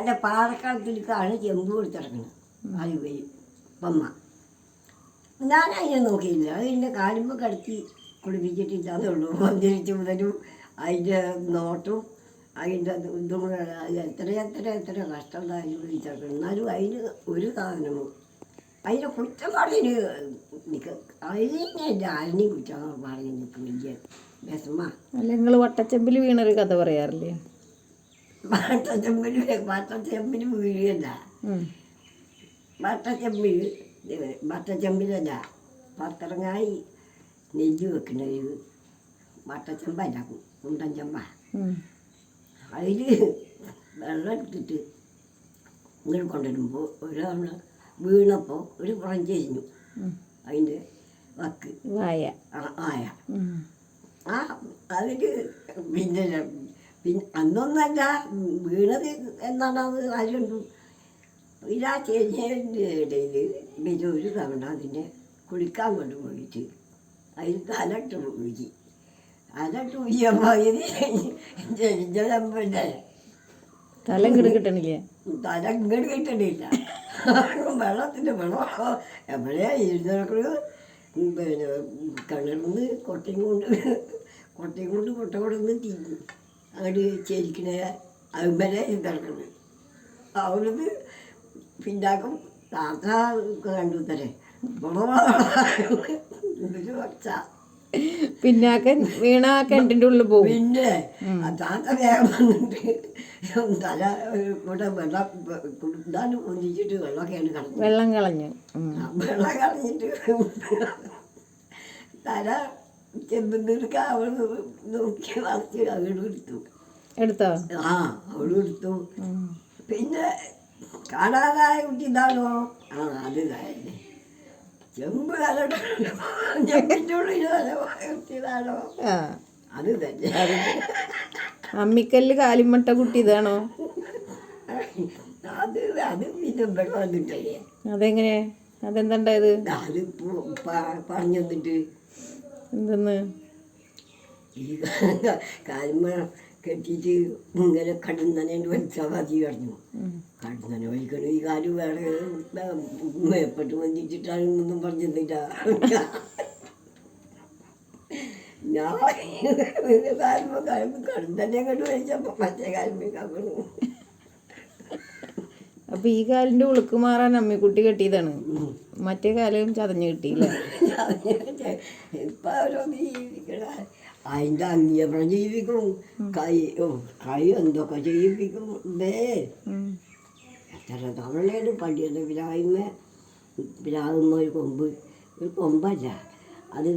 അതിൻ്റെ പാറക്കളത്തിലേക്കാണ് ചെമ്പ് കൊടുത്തിറങ്ങുന്നത്. അത് വരും അമ്മ. ഞാൻ അതിനെ നോക്കിയില്ല. അതിൻ്റെ കാലുമ്പോൾ കടത്തി കുളിപ്പിച്ചിട്ടില്ലാന്നേ ഉള്ളൂ. മന്ദിരിച്ച് മുതലും അതിൻ്റെ നോട്ടും അതിൻ്റെ ഇതും കൂടെ എത്ര കഷ്ടമുണ്ടായിരുന്നു വിളിച്ചേക്കണം. എന്നാലും അതിന് ഒരു സാധനവും അതിൻ്റെ കുറ്റം പറഞ്ഞ് അതിനെ ആരെയും കുറ്റം പറഞ്ഞ് നിൽക്കുന്നില്ല. വിഷമ. അല്ല, നിങ്ങൾ വട്ടച്ചെമ്പിൽ വീണൊരു കഥ പറയാറില്ലേ? വട്ടച്ചെമ്പിൽ വീഴല്ല. വട്ടച്ചെമ്പിലല്ല, പത്തറങ്ങായി നെല്ല് വെക്കുന്ന ഒരു വട്ടച്ചെമ്പല്ല, കുണ്ടൻ ചെമ്പ. അതിൽ വെള്ളം എടുത്തിട്ട് ഇങ്ങനെ കൊണ്ടുവരുമ്പോൾ ഒരാൾ വീണപ്പോൾ ഒരു പുറം ചെരിഞ്ഞു. അതിൻ്റെ വക്ക് ആയ അതിൽ പിന്നെ അന്നൊന്നല്ല വീണത് എന്നാണ് അത് ആരുണ്ട്. ഇതാ ചെരിഞ്ഞതിൻ്റെ ഇടയിൽ പിന്നെ ഒരു തവണ അതിനെ കുളിക്കാൻ കൊണ്ടുപോയിട്ട് അതിൽ തലട്ട് ഊരി. തലട്ട് ഊരിയപ്പോൾ ഇത് ചെരിഞ്ഞതല്ലേ, തല ഇങ്ങോട്ട് കിട്ടണില്ല. തല ഇങ്ങോട്ട് കിട്ടണില്ല. വെള്ളത്തിൻ്റെ വെള്ളം എവിടെയാ ഇരുന്നേക്കുന്നത്. പിന്നെ കിണറിന്ന് കൊട്ടയും കൊണ്ട് കൊട്ട കൊടുന്ന് തിന്നു അങ്ങോട്ട് ചെരിക്കണ അതുവരെ കിടക്കുന്നത്. അവിടുന്ന് പിന്നാക്കും താത്ത കണ്ടു തരേ വച്ച പിന്നാക്കൻ വീണ കിണറ്റിൻ്റെ ഉള്ളിൽ പോകും. പിന്നെ താത്ത വേഗം വന്നിട്ട് തല കൂടെ വെള്ളം കുണ്ടാണ്ട് പൊന്തിച്ചിട്ട് വെള്ളമൊക്കെയാണ് കളഞ്ഞു. വെള്ളം കളഞ്ഞു. വെള്ളം കളഞ്ഞിട്ട് തല ചെമ്പെടുക്ക അവൾ നോക്കി വളച്ച് അങ്ങോട്ട് എടുത്തോ? ആ അവളും എടുത്തു. പിന്നെ കാണാതായ കുട്ടി ഇതാണോ? ആ അത് തന്നെ ചെമ്പ് ചെമ്പിൻ്റെ ഉള്ളിൽ കുട്ടിയതാണോ? അത് തന്നെ. അമ്മിക്കല്ല് കാലിമട്ട കുട്ടി ഇതാണോ? അത് പിന്നെ ഇവിടെ വന്നിട്ടല്ലേ. അതെങ്ങനെ? അതെന്താണ്ടായത്? അത് പറഞ്ഞു തന്നിട്ട് എന്തെന്ന് ഈ കാലിമ കെട്ടിയിട്ട് ഇങ്ങനെ കടുന്നനെ വലിച്ചാൽ മതി പറഞ്ഞു. കടുന്നനെ വലിക്കണം ഈ കാല് വേറെ മേപ്പെട്ട് വന്നിച്ചിട്ടാണെന്നൊന്നും പറഞ്ഞില്ല. ഞാൻ കടുന്നനെ കണ്ടു വലിച്ചപ്പോൾ മറ്റേ കാലിമ കവണു. അപ്പൊ ഈ കാലിന്റെ ഉളുക്ക് മാറാൻ അമ്മിക്കുട്ടി കെട്ടിയതാണ്. മറ്റേ കാലും ചതഞ്ഞ് കിട്ടിയില്ല. ഇപ്പൊ ഓരോന്ന് ജീവിക്കണ അതിൻ്റെ അന്യപ്രം ജീവിക്കും. കൈ എന്തൊക്കെ ചെയ്യിപ്പിക്കും. എത്ര തവണയാണ് പള്ളിയുടെ പിലാവുന്ന ഒരു കൊമ്പല്ല, അത്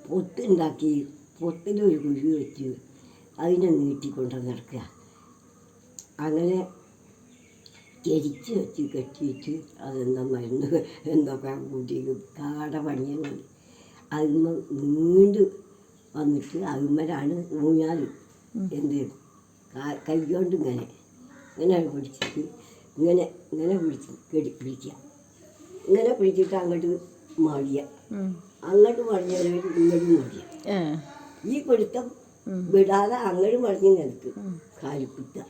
പൊത്തുണ്ടാക്കി പൊത്തിലൊരു കുഴി വെച്ച് അതിനെ നീട്ടിക്കൊണ്ട് നടക്കുക. അങ്ങനെ എരിച്ച് വെച്ച് കെട്ടിയിട്ട് അതെന്താ മരുന്ന് എന്തൊക്കെ കൂട്ടിയിട്ട് കാട പണിയുന്നത്. അതിന്മ നീണ്ട് വന്നിട്ട് അതുമ്മലാണ് ഊഞ്ഞാൽ. എന്ത് കൈകൊണ്ട് ഇങ്ങനെ പിടിച്ചിട്ട് ഇങ്ങനെ പിടിക്കുക. ഇങ്ങനെ പിടിച്ചിട്ട് അങ്ങോട്ട് മടിയ, അങ്ങോട്ട് മടിഞ്ഞവർ ഇങ്ങോട്ടും മടിയ. ഈ പിടുത്തം വിടാതെ അങ്ങോട്ട് മടിഞ്ഞ് നിനക്ക് കാലിപ്പിക്കുക.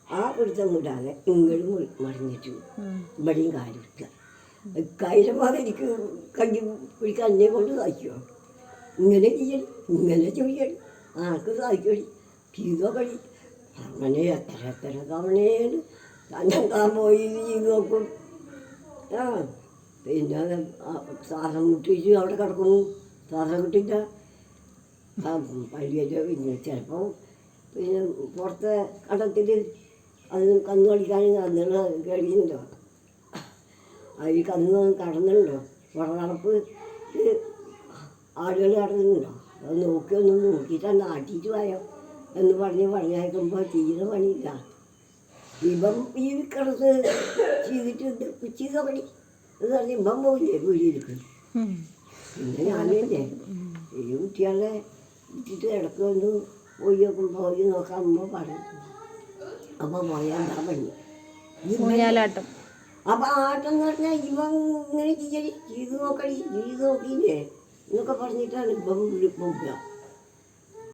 ആ പിടുത്തം വിടാതെ ഇങ്ങോട്ടും മടിഞ്ഞിട്ട് ഇവിടെയും കാലിപ്പിക്കുക. കൈരമാതെ എനിക്ക് കഞ്ഞി പിടിക്കാൻ എന്നെ കൊണ്ട് സാധിക്കുമോ? ഇങ്ങനെ ചെയ്യണം, ഇങ്ങനെ ചെയ്യണം, ആർക്ക് സാധിക്കടി ചെയ്തോ കളി. അങ്ങനെ എത്ര തവണയാണ് തന്നെ പോയി ചെയ്ത് നോക്കും. ആ പിന്നെ ശ്വാസം മുട്ടിച്ച് അവിടെ കിടക്കുന്നു. ശ്വാസം കിട്ടില്ല. ആ പള്ളിയല്ലോ. പിന്നെ ചിലപ്പോൾ പിന്നെ പുറത്തെ കടത്തിൽ അത് കന്ന് കളിക്കാനും കന്നുകൾ കഴിയുന്നുണ്ടോ? അതിൽ കന്ന് കടന്നുണ്ടോ? പുറകടപ്പ് ആളുകൾ കടന്നുണ്ടോ? അത് നോക്കിയിട്ടാണ് ആട്ടിയിട്ട് പോയോ എന്ന് പറഞ്ഞയക്കുമ്പോൾ തീരെ പണിയില്ല. ഇപ്പം ഈ കിടന്ന് ചെയ്തിട്ട് ചെയ്ത പണി എന്ന് പറഞ്ഞ് ഇപ്പം പോയില്ലേ വീടിലേക്ക്. പിന്നെ ഞാനില്ലേ ഈ കുട്ടികളെ ഇട്ടിട്ട് ഇടയ്ക്ക് വന്ന് പോയി നോക്കാൻ അമ്മ പറയും. അപ്പോൾ പോയാൽ എന്താ പണി? ഊഞ്ഞാലാട്ടം. അപ്പം ആട്ടം എന്ന് പറഞ്ഞാൽ ഇവൻ ഇങ്ങനെ ചെയ്ത് നോക്കിയില്ലേ എന്നൊക്കെ പറഞ്ഞിട്ടാണ് ഇപ്പം പോകുക.